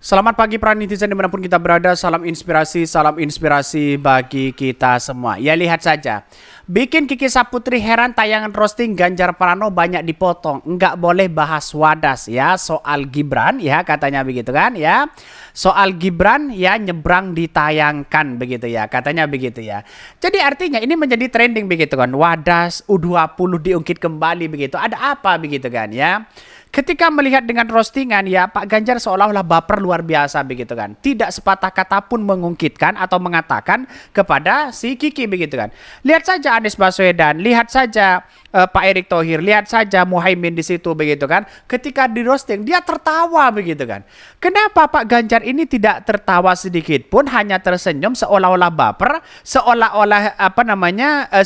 Selamat pagi para netizen dimanapun kita berada, salam inspirasi bagi kita semua. Ya lihat saja, bikin Kiki Saputri heran tayangan roasting Ganjar Pranowo banyak dipotong. Nggak boleh bahas wadas ya, soal Gibran ya katanya begitu kan ya. Soal Gibran ya nyebrang ditayangkan begitu ya, katanya begitu ya. Jadi artinya ini menjadi trending begitu kan, wadas U20 diungkit kembali begitu. Ada apa begitu kan ya. Ketika melihat dengan roastingan ya Pak Ganjar seolah-olah baper luar biasa begitu kan. Tidak sepatah kata pun mengungkitkan atau mengatakan kepada si Kiki begitu kan. Lihat saja Anies Baswedan, lihat saja Pak Erick Thohir, lihat saja Muhaimin di situ begitu kan. Ketika di roasting dia tertawa begitu kan. Kenapa Pak Ganjar ini tidak tertawa sedikit pun, hanya tersenyum seolah-olah baper, seolah-olah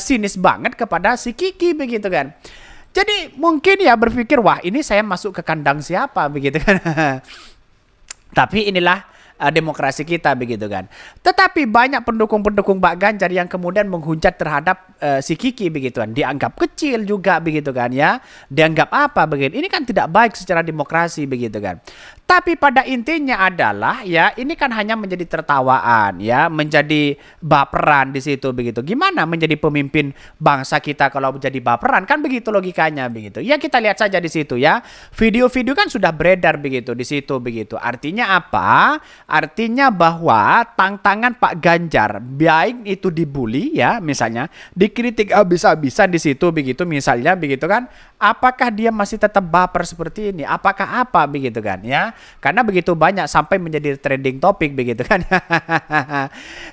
sinis banget kepada si Kiki begitu kan. Jadi mungkin ya berpikir, wah ini saya masuk ke kandang siapa begitu kan. Tapi inilah demokrasi kita begitu kan. Tetapi banyak pendukung-pendukung Pak Ganjar yang kemudian menghujat terhadap si Kiki begitu kan. Dianggap kecil juga begitu kan ya. Dianggap apa begitu. Ini kan tidak baik secara demokrasi begitu kan. Tapi pada intinya adalah ya ini kan hanya menjadi tertawaan ya, menjadi baperan di situ begitu. Gimana menjadi pemimpin bangsa kita kalau menjadi baperan, kan begitu logikanya begitu. Ya kita lihat saja di situ ya. Video-video kan sudah beredar begitu di situ begitu. Artinya apa? Artinya bahwa tantangan Pak Ganjar baik itu dibully ya misalnya, dikritik habis-habisan di situ begitu misalnya begitu kan. Apakah dia masih tetap baper seperti ini? Apakah apa begitu kan ya? Karena begitu banyak sampai menjadi trending topik begitu kan.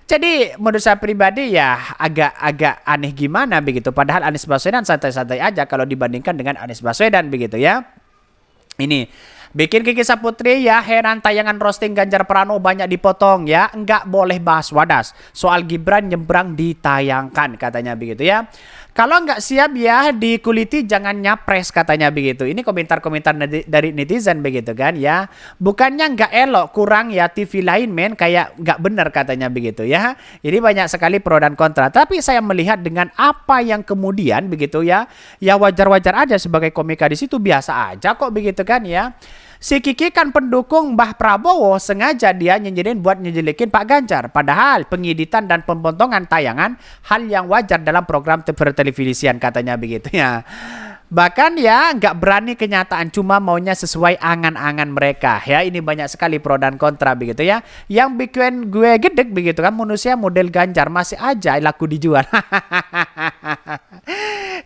Jadi menurut saya pribadi ya agak aneh gimana begitu. Padahal Anies Baswedan santai-santai aja kalau dibandingkan dengan Anies Baswedan begitu ya. Ini bikin Kiki Saputri ya heran tayangan roasting Ganjar Pranowo banyak dipotong ya. Enggak boleh bahas wadas. Soal Gibran nyebrang ditayangkan katanya begitu ya. Kalau nggak siap ya dikuliti jangan nyapres katanya begitu. Ini komentar-komentar dari netizen begitu kan ya. Bukannya nggak elok, kurang ya TV lain men, kayak nggak benar katanya begitu ya. Jadi banyak sekali pro dan kontra. Tapi saya melihat dengan apa yang kemudian begitu ya. Ya wajar-wajar aja sebagai komika di situ, biasa aja kok begitu kan ya. Si Kiki kan pendukung Mbah Prabowo, sengaja dia nyinyirin buat nyejelekin Pak Ganjar. Padahal pengeditan dan pemotongan tayangan hal yang wajar dalam program televisian katanya begitu ya. Bahkan ya nggak berani kenyataan, cuma maunya sesuai angan-angan mereka ya. Ini banyak sekali pro dan kontra begitu ya. Yang bikin gue gedek begitu kan, manusia model Ganjar masih aja laku dijual.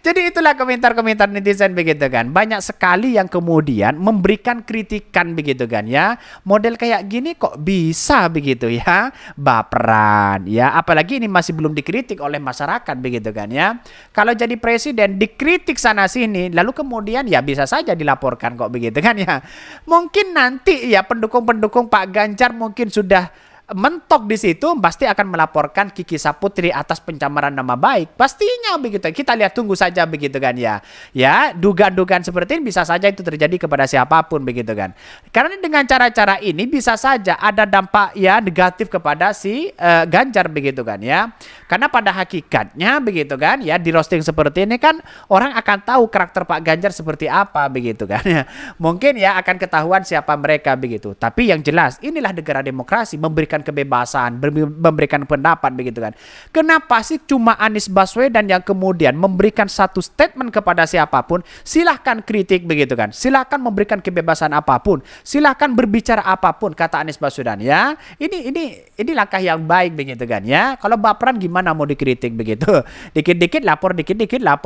Jadi itulah komentar-komentar netizen begitu kan. Banyak sekali yang kemudian memberikan kritikan begitu kan ya. Model kayak gini kok bisa begitu ya. Baperan ya. Apalagi ini masih belum dikritik oleh masyarakat begitu kan ya. Kalau jadi presiden dikritik sana sini, lalu kemudian ya bisa saja dilaporkan kok begitu kan ya. Mungkin nanti ya pendukung-pendukung Pak Ganjar mungkin sudah mentok di situ, pasti akan melaporkan Kiki Saputri atas pencemaran nama baik. Pastinya begitu. Kita lihat tunggu saja begitu kan ya. Ya, dugaan-dugaan seperti ini bisa saja itu terjadi kepada siapapun begitu kan. Karena dengan cara-cara ini bisa saja ada dampak ya negatif kepada si Ganjar begitu kan ya. Karena pada hakikatnya begitu kan ya, di roasting seperti ini kan orang akan tahu karakter Pak Ganjar seperti apa begitu kan ya. Mungkin ya akan ketahuan siapa mereka begitu. Tapi yang jelas inilah negara demokrasi, memberikan kebebasan, memberikan pendapat begitu kan. Kenapa sih cuma Anies Baswedan yang kemudian memberikan satu statement kepada siapapun, silahkan kritik begitu kan. Silahkan memberikan kebebasan apapun, silahkan berbicara apapun kata Anies Baswedan ya. Ini langkah yang baik begitu kan ya. Kalau baperan gimana mau dikritik begitu. Dikit-dikit lapor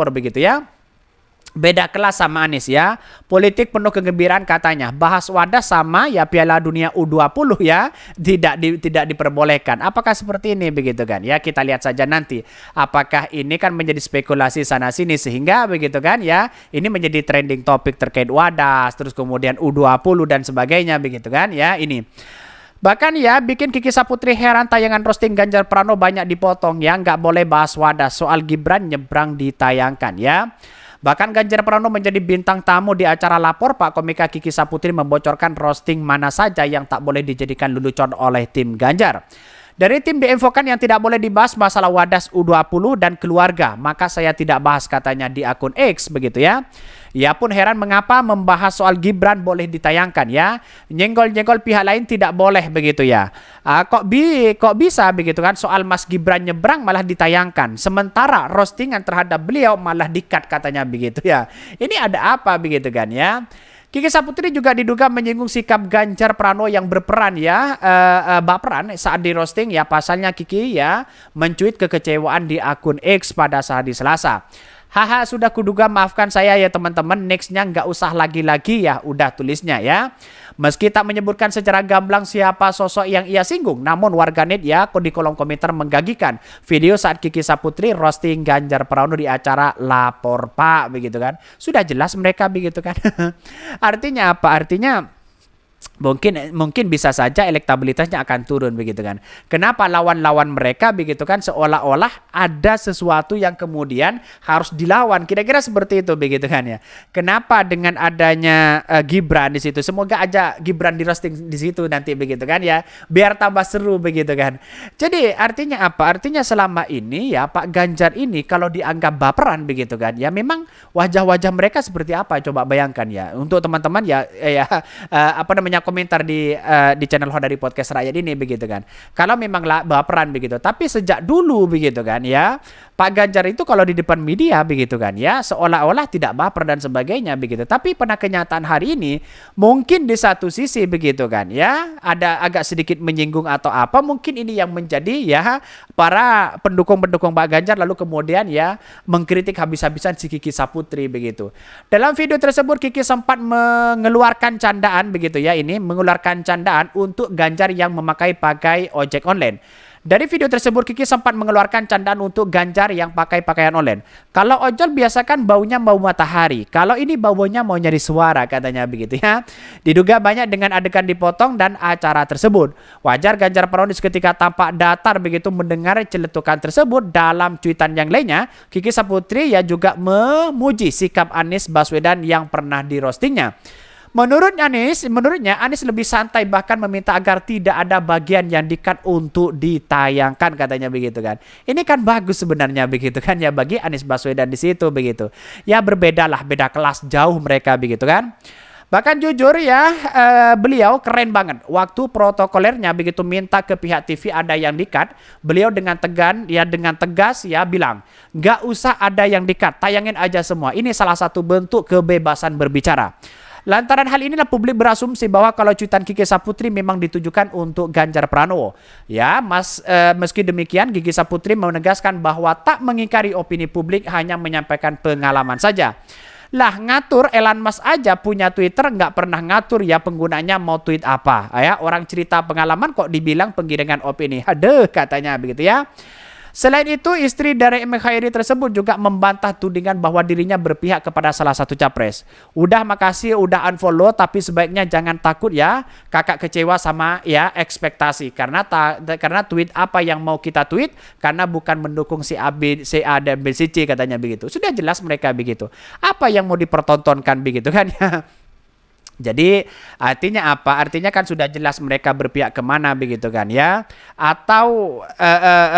begitu ya. Beda kelas sama Anies ya. Politik penuh kegembiraan katanya. Bahas wadas sama ya Piala Dunia U20 ya. Tidak diperbolehkan. Apakah seperti ini begitu kan? Ya kita lihat saja nanti. Apakah ini kan menjadi spekulasi sana sini sehingga begitu kan ya. Ini menjadi trending topik terkait wadas, terus kemudian U20 dan sebagainya begitu kan ya. Ini bahkan ya bikin Kiki Saputri heran tayangan roasting Ganjar Pranowo banyak dipotong ya. Nggak boleh bahas wadas, soal Gibran nyebrang ditayangkan ya. Bahkan Ganjar Pranowo menjadi bintang tamu di acara Lapor. Pak komika Kiki Saputri membocorkan roasting mana saja yang tak boleh dijadikan lelucon oleh tim Ganjar. Dari tim diinfokan yang tidak boleh dibahas masalah Wadas U20 dan keluarga, maka saya tidak bahas katanya di akun X begitu ya. Ia pun heran mengapa membahas soal Gibran boleh ditayangkan ya. Nyenggol-nyenggol pihak lain tidak boleh begitu ya. Kok bisa begitu kan, soal Mas Gibran nyebrang malah ditayangkan. Sementara roastingan terhadap beliau malah di-cut katanya begitu ya. Ini ada apa begitu kan ya. Kiki Saputri juga diduga menyinggung sikap Ganjar Pranowo yang berperan ya, baperan saat di roasting ya. Pasalnya Kiki ya mencuit kekecewaan di akun X pada hari Selasa. Haha, sudah kuduga, maafkan saya ya teman-teman, nextnya nggak usah lagi-lagi ya, udah tulisnya ya. Meski tak menyebutkan secara gamblang siapa sosok yang ia singgung, namun warganet ya di kolom komentar menggagikan video saat Kiki Saputri roasting Ganjar Pranowo di acara Lapor Pak begitu kan. Sudah jelas mereka begitu kan. Artinya apa? Artinya mungkin bisa saja elektabilitasnya akan turun begitu kan. Kenapa lawan-lawan mereka begitu kan seolah-olah ada sesuatu yang kemudian harus dilawan, kira-kira seperti itu begitu kan ya. Kenapa dengan adanya Gibran di situ, semoga aja Gibran di roasting di situ nanti begitu kan ya, biar tambah seru begitu kan. Jadi artinya apa? Artinya selama ini ya Pak Ganjar ini kalau dianggap baperan begitu kan ya, memang wajah-wajah mereka seperti apa, coba bayangkan ya. Untuk teman-teman ya apa namanya, komentar di channel Hodari Podcast Rakyat ini begitu kan. Kalau memang baperan begitu, tapi sejak dulu begitu kan ya, Pak Ganjar itu kalau di depan media begitu kan ya, seolah-olah tidak baper dan sebagainya begitu. Tapi pada kenyataan hari ini mungkin di satu sisi begitu kan ya, ada agak sedikit menyinggung atau apa, mungkin ini yang menjadi ya para pendukung-pendukung Pak Ganjar lalu kemudian ya mengkritik habis-habisan si Kiki Saputri begitu. Dalam video tersebut Kiki sempat mengeluarkan candaan begitu ya, ini mengeluarkan candaan untuk Ganjar yang memakai ojek online. Dari video tersebut Kiki sempat mengeluarkan candaan untuk Ganjar yang pakai pakaian online. Kalau ojol biasakan baunya bau matahari, kalau ini baunya mau nyari suara katanya begitu ya. Diduga banyak dengan adegan dipotong dan acara tersebut. Wajar Ganjar Pranowo seketika tampak datar begitu mendengar celetukan tersebut. Dalam cuitan yang lainnya, Kiki Saputri ya juga memuji sikap Anies Baswedan yang pernah di roastingnya. Menurutnya Anies lebih santai, bahkan meminta agar tidak ada bagian yang di-cut untuk ditayangkan katanya begitu kan. Ini kan bagus sebenarnya begitu kan ya bagi Anies Baswedan di situ begitu. Ya berbedalah, beda kelas jauh mereka begitu kan. Bahkan jujur ya beliau keren banget. Waktu protokolernya begitu minta ke pihak TV ada yang di-cut, beliau dengan tegas ya bilang, nggak usah ada yang di-cut, tayangin aja semua. Ini salah satu bentuk kebebasan berbicara. Lantaran hal inilah publik berasumsi bahwa kalau cuitan Kiki Saputri memang ditujukan untuk Ganjar Pranowo. Ya, meski demikian Kiki Saputri menegaskan bahwa tak mengingkari opini publik, hanya menyampaikan pengalaman saja. Lah ngatur Elon Musk aja punya Twitter nggak pernah ngatur ya penggunanya mau tweet apa. Ya, orang cerita pengalaman kok dibilang penggiringan opini. Aduh katanya begitu ya. Selain itu, istri dari Khairi tersebut juga membantah tudingan bahwa dirinya berpihak kepada salah satu capres. Udah makasih, udah unfollow, tapi sebaiknya jangan takut ya, kakak kecewa sama ya ekspektasi. Karena tweet apa yang mau kita tweet, karena bukan mendukung si A, dan B, si C katanya begitu. Sudah jelas mereka begitu. Apa yang mau dipertontonkan begitu kan ya. Jadi artinya apa? Artinya kan sudah jelas mereka berpihak kemana begitu kan ya. Atau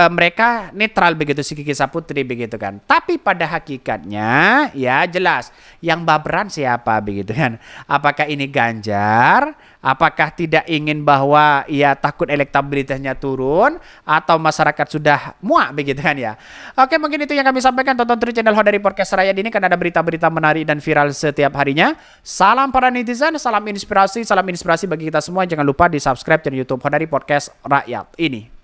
mereka netral begitu si Kiki Saputri begitu kan. Tapi pada hakikatnya ya jelas yang baperan siapa begitu kan. Apakah ini Ganjar? Apakah tidak ingin bahwa ia takut elektabilitasnya turun? Atau masyarakat sudah muak begitu kan ya. Oke, mungkin itu yang kami sampaikan. Tonton terus channel Hodari Podcast Rakyat ini kan ada berita-berita menarik dan viral setiap harinya. Salam para netizen, salam inspirasi bagi kita semua. Jangan lupa di subscribe channel YouTube Hodari Podcast Rakyat ini.